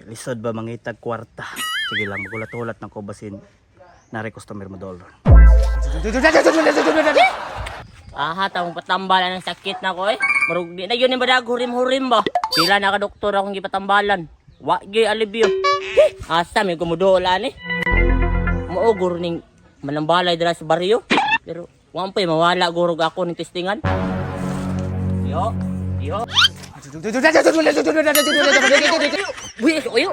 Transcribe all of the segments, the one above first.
Lisod ba mangitag kwarta? Sige lang, magulat-ulat ng kubasin. Nari customer mo dollar. Aha, tamong patambalan ng sakit na ko eh. Marug di na yun yung badag hurim-hurim ba? Pila na ka doktor akong gipatambalan. Wa gyud alibyo. Asa may kumudola ni. Maugor ning manambalay dira sa baryo. Pero wa pa mawala gurog ako ning testingan. Yo. Uy, uyo.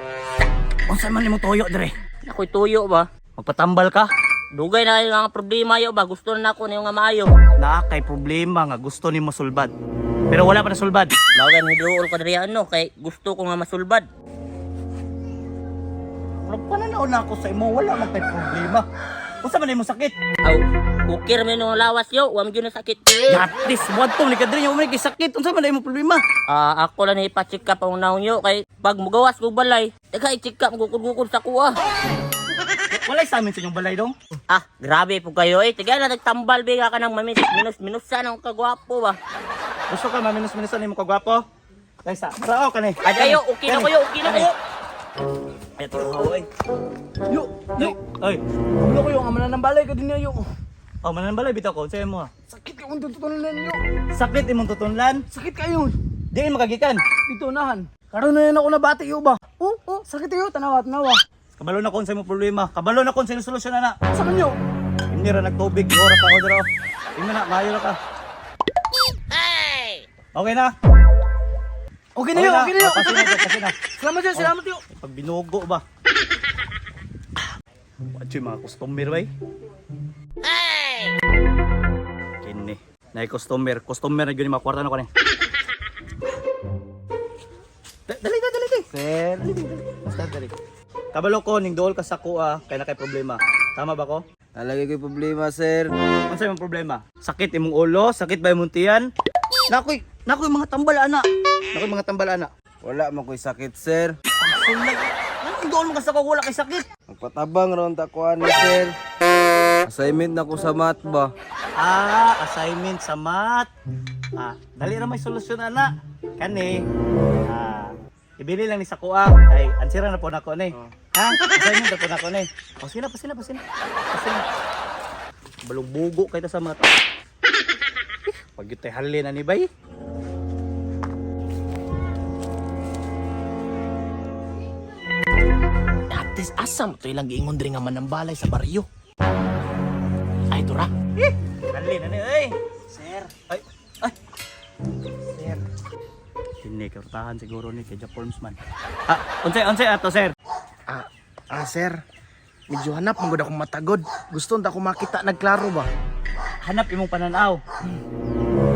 Unsa man nimo toyo dire? Ako'y tuyo ba? Magpatambal ka? Dugay na yung mga problema yo ba? Gusto na ako na yung nga maayo. Naa kay problema nga gusto nimo sulbad. Pero wala pa na sulbad. Mawag ni duol ko diri ano kay gusto ko nga masulbad. Pananaw na ako sa imo, wala man tay problema. Unsa man nimo sakit? Aw, ukir man yung lawas yo, wa man gyud na sakit. Yatis, buwan to ni kadri yung umay sakit. Unsa man nimo problema? Ako lang ipa-check up ang naon yo kay pag mugawas ko balay, taga i-check up gukod-gukod sa kuha. Wala sa amin sa inyong balay dong. Grabe po kayo eh. Tiga na nagtambal biga ka ng minus-minusan ang kagwapo ba. Gusto ka maminus-minusan nimo kagwapo? Kaysa, sao ka ni? Adayo, okay na kayo, okay na kayo. Ito haway. Yo. Ay. Ano ko yung amanan ng balay ka din niyo. Oh, manan balay bitaw ko sa imo. Sakit ka kung tutunan niyo. Sakit imong tutunlan. Sakit kayo. Di magagikan. Dito nahan. Karon na yan ako nabati yo ba? Sakit kayo, tanawa. Kabalo na kon sa imong problema. Kabalo na kon sa imong solusyon na. Sa kanyo. Hindi ra nagtubig, oras ako dira. Imo na, maayo ra ka. Okay na. Okay na yun. Kasi na. Salamat yo. Pag binugo ba? What yung mga customer ba eh? Kini. Na customer na yun yung mga kwarta na ko na. Dali. Sir. Basta dali. Kabalo ko, ning dool ka sa kuha, kaya na kay problema. Tama ba ko? Alagay ko problema, sir. Ano sa imong problema? Sakit imong ulo? Sakit ba imong tiyan? Nakoy mga tambalana. Nakoy mga tambalana. Wala man ko'y sakit, sir. Anong dool mo ka sa kuha, wala kay sakit? Magpatabang ron takuan ni sir. Assignment na ko sa math ba? Assignment sa math. Dali na may solusyon ana. Kani. Ibili lang ni sa kuha. Ay, ansira na po nako ni. Ha? Assignment na po nako ni. Pasina. Balong bugo kay ta sa math. Pag yun tayo halin na ni bay. Atis asam to ilang giingon diri nga manambalay sa baryo. Ay dura. Halin na ni ay. Sir. Ay. Sir. Hindi kartahan siguro ni kay Japorms man. Unsay ato sir? Sir. Medyo hanap mong gud akong matagod. Gusto nta ko makita nagklaro ba? Hanap imong pananaw.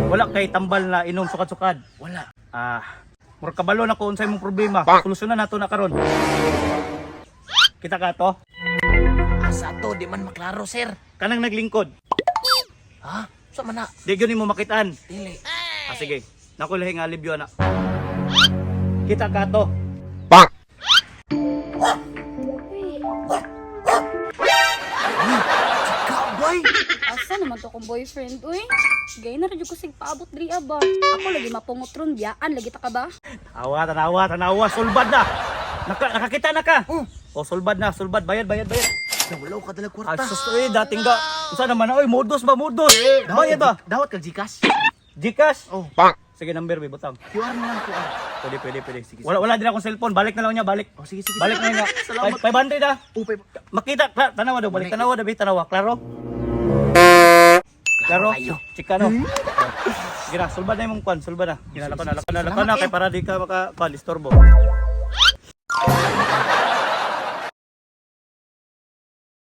Wala kay tambal na inom sukad-sukad. Wala. Mura kabalo na ko unsay imong problema. Solusyonan nato na karon. Kita ka to? Asa to di man maklaro, sir. Kanang naglingkod. Ha? Sa man na? Di gyud nimo makitaan. Dili. Sige. Nako lahi nga alibyo na. Kita ka to? Boy. Asa naman to kong boyfriend, uy? Gay na radyo ko sig paabot diri ba? Ako lagi mapungutron biyaan lagi ta ka ba? Tanawa, sulbad na. Nakakita na ka. Sulbad na, bayad. Nawalaw ka dalag kwarta. Dating ga. Unsa naman na, oy, modus. Bayad ba? Dawat kag Gcash. Gcash? Oh. Sige, number, butang. QR na lang QR. Pwede. Sige. Wala din akong cellphone. Balik na lang niya, balik. Oh, sige. Balik na niya. Salamat. 500 na. Upay. Makita, tanawa daw, balik. Tanawa, klaro? Klaro? Kayo. Chika no? Sige na, sulbad na yung kwan, sulbad na. Ginalako na, kay para di ka maka-istorbo.